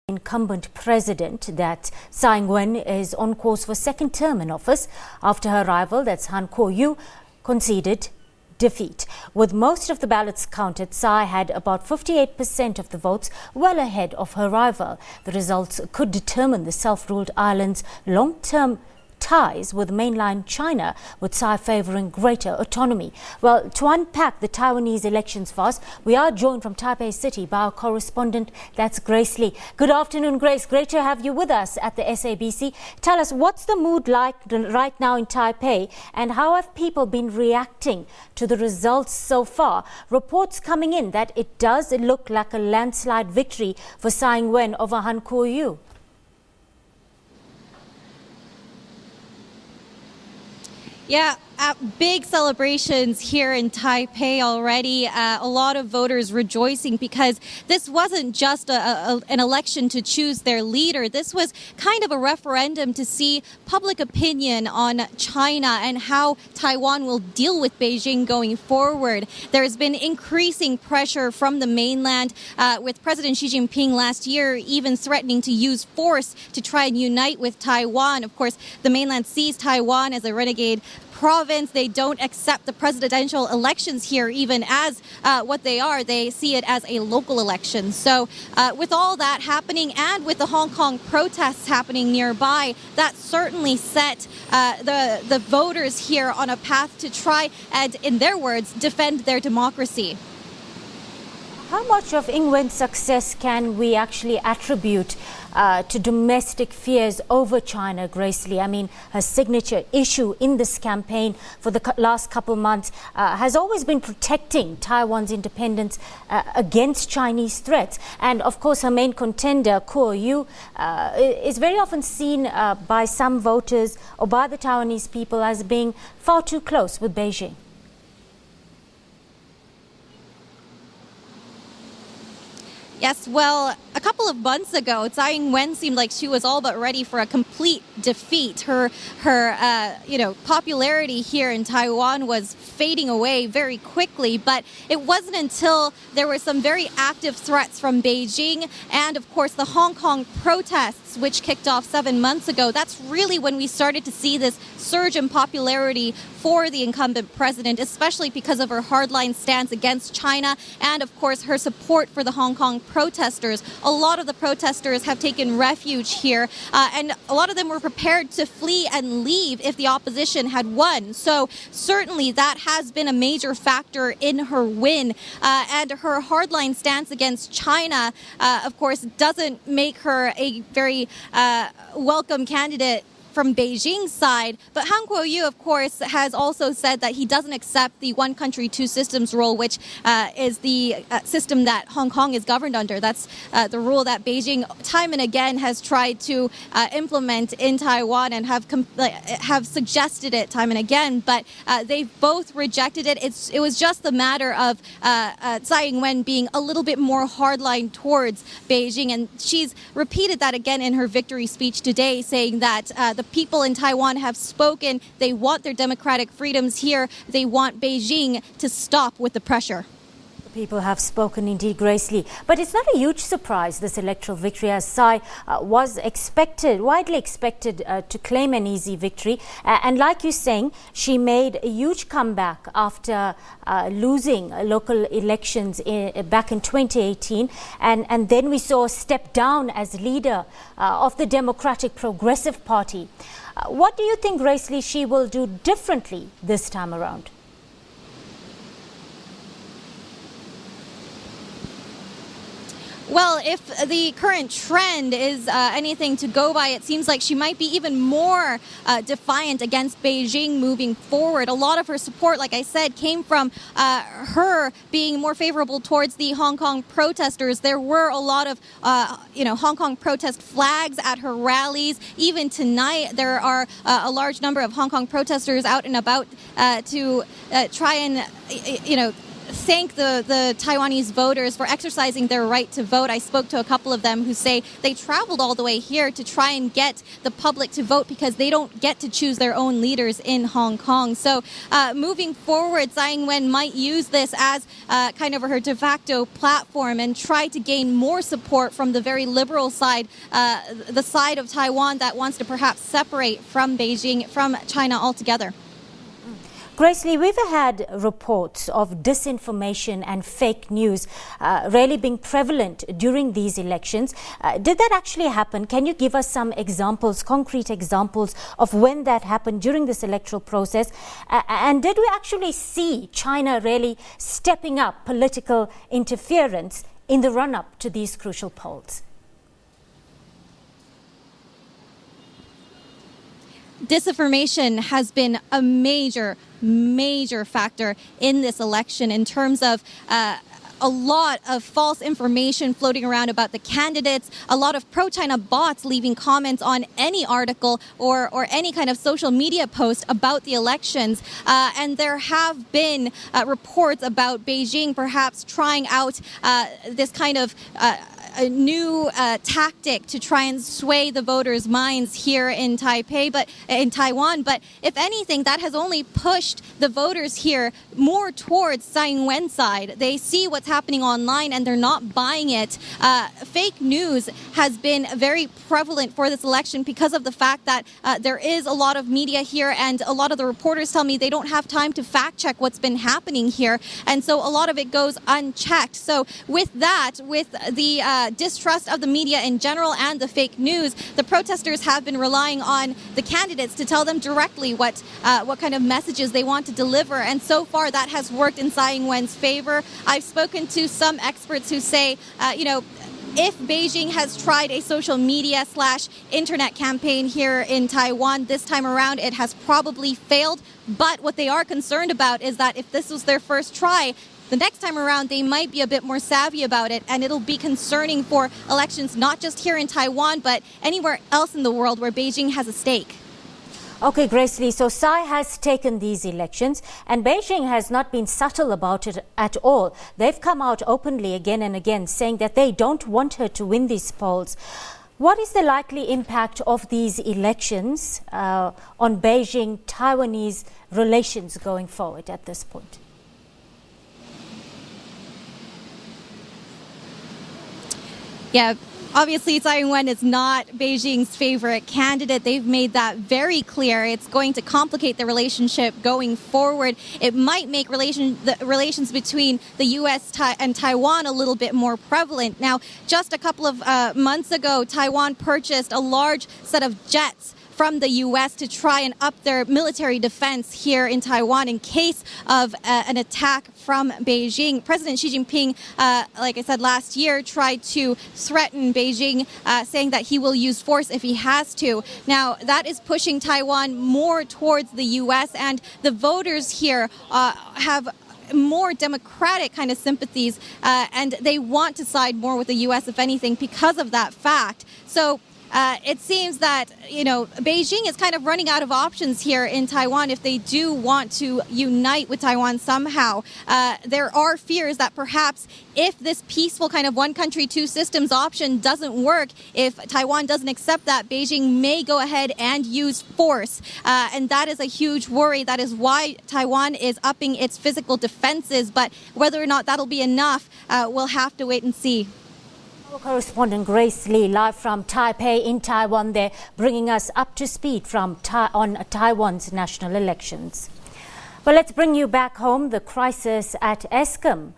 Incumbent president, that Tsai Ing-wen is on course for second term in office after her rival, that's Kuo-yu, conceded defeat. With most of the ballots counted, Tsai had about 58% of the votes, well ahead of her rival. The results could determine the self-ruled island's long-term ties with mainland China, with Tsai favouring greater autonomy. Well, to unpack the Taiwanese elections for us, we are joined from Taipei City by our correspondent, that's Grace Lee. Good afternoon, Grace. Great to have you with us at the SABC. Tell us, what's the mood like right now in Taipei, and how have people been reacting to the results so far? Reports coming in that it does look like a landslide victory for Tsai Ing-wen over Kuo-yu. Yeah, big celebrations here in Taipei already. A lot of voters rejoicing because this wasn't just an election to choose their leader. This was kind of a referendum to see public opinion on China and how Taiwan will deal with Beijing going forward. There's been increasing pressure from the mainland, with President Xi Jinping last year even threatening to use force to try and unite with Taiwan. Of course, the mainland sees Taiwan as a renegade province. They don't accept the presidential elections here even as what they are. They see it as a local election. So with all that happening and with the Hong Kong protests happening nearby, that certainly set the voters here on a path to try and, in their words, defend their democracy. How much of Ing-wen's success can we actually attribute to domestic fears over China, Grace Lee? I mean, her signature issue in this campaign for the last couple of months has always been protecting Taiwan's independence against Chinese threats. And of course, her main contender, Kuo-yu, is very often seen by some voters or by the Taiwanese people as being far too close with Beijing. Yes, well, a couple of months ago, Tsai Ing-wen seemed like she was all but ready for a complete defeat. Her popularity here in Taiwan was fading away very quickly, but it wasn't until there were some very active threats from Beijing and, of course, the Hong Kong protests, which kicked off 7 months ago. That's really when we started to see this surge in popularity for the incumbent president, especially because of her hardline stance against China and, of course, her support for the Hong Kong protesters. A lot of the protesters have taken refuge here, and a lot of them were prepared to flee and leave if the opposition had won. So certainly that has been a major factor in her win. And her hardline stance against China, of course, doesn't make her a very welcome candidate from Beijing's side. But Kuo-yu, of course, has also said that he doesn't accept the one country, two systems rule, which is the system that Hong Kong is governed under. That's the rule that Beijing time and again has tried to implement in Taiwan and have suggested it time and again. But they've both rejected it. It was just a matter of Tsai Ing-wen being a little bit more hardline towards Beijing. And she's repeated that again in her victory speech today, saying that the people in Taiwan have spoken. They want their democratic freedoms here. They want Beijing to stop with the pressure. The people have spoken indeed, Grace Lee. But it's not a huge surprise, this electoral victory, as Tsai was widely expected to claim an easy victory. And like you're saying, she made a huge comeback after losing local elections back in 2018. And then we saw a step down as leader of the Democratic Progressive Party. What do you think, Grace Lee, she will do differently this time around? Well, if the current trend is anything to go by, it seems like she might be even more defiant against Beijing moving forward. A lot of her support, like I said, came from her being more favorable towards the Hong Kong protesters. There were a lot of, Hong Kong protest flags at her rallies. Even tonight, there are a large number of Hong Kong protesters out and about to try and, thank the Taiwanese voters for exercising their right to vote. I spoke to a couple of them who say they traveled all the way here to try and get the public to vote because they don't get to choose their own leaders in Hong Kong. So moving forward, Tsai Ing-wen might use this as kind of her de facto platform and try to gain more support from the very liberal side, the side of Taiwan that wants to perhaps separate from Beijing, from China altogether. Grace Lee, we've had reports of disinformation and fake news really being prevalent during these elections. Did that actually happen? Can you give us some examples, concrete examples of when that happened during this electoral process? And did we actually see China really stepping up political interference in the run-up to these crucial polls? Disinformation has been a major factor in this election in terms of a lot of false information floating around about the candidates, a lot of pro-China bots leaving comments on any article or any kind of social media post about the elections. And there have been reports about Beijing perhaps trying out this kind of a new tactic to try and sway the voters' minds here in Taipei, but in Taiwan. But if anything, that has only pushed the voters here more towards Tsai Ing-wen's side. They see what's happening online and they're not buying it. Fake news has been very prevalent for this election because of the fact that there is a lot of media here, and a lot of the reporters tell me they don't have time to fact check what's been happening here, and so a lot of it goes unchecked. So with that, with the distrust of the media in general and the fake news, the protesters have been relying on the candidates to tell them directly what kind of messages they want to deliver, and so far that has worked in Tsai Ing-wen's favor. I've spoken to some experts who say, if Beijing has tried a social media / internet campaign here in Taiwan this time around, it has probably failed. But what they are concerned about is that if this was their first try, the next time around, they might be a bit more savvy about it, and it'll be concerning for elections not just here in Taiwan, but anywhere else in the world where Beijing has a stake. Okay, Grace Lee, so Tsai has taken these elections and Beijing has not been subtle about it at all. They've come out openly again and again saying that they don't want her to win these polls. What is the likely impact of these elections on Beijing-Taiwanese relations going forward at this point? Yeah, obviously Tsai Ing-wen is not Beijing's favorite candidate. They've made that very clear. It's going to complicate the relationship going forward. It might make the relations between the U.S. and Taiwan a little bit more prevalent. Now, just a couple of months ago, Taiwan purchased a large set of jets from the U.S. to try and up their military defense here in Taiwan in case of an attack from Beijing. President Xi Jinping, like I said last year, tried to threaten Beijing, saying that he will use force if he has to. Now, that is pushing Taiwan more towards the U.S., and the voters here have more democratic kind of sympathies, and they want to side more with the U.S., if anything, because of that fact. So it seems that, Beijing is kind of running out of options here in Taiwan if they do want to unite with Taiwan somehow. There are fears that perhaps if this peaceful kind of one country, two systems option doesn't work, if Taiwan doesn't accept that, Beijing may go ahead and use force. And that is a huge worry. That is why Taiwan is upping its physical defenses. But whether or not that'll be enough, we'll have to wait and see. Our correspondent Grace Lee, live from Taipei in Taiwan, there, bringing us up to speed on Taiwan's national elections. Well, let's bring you back home. The crisis at ESCOM.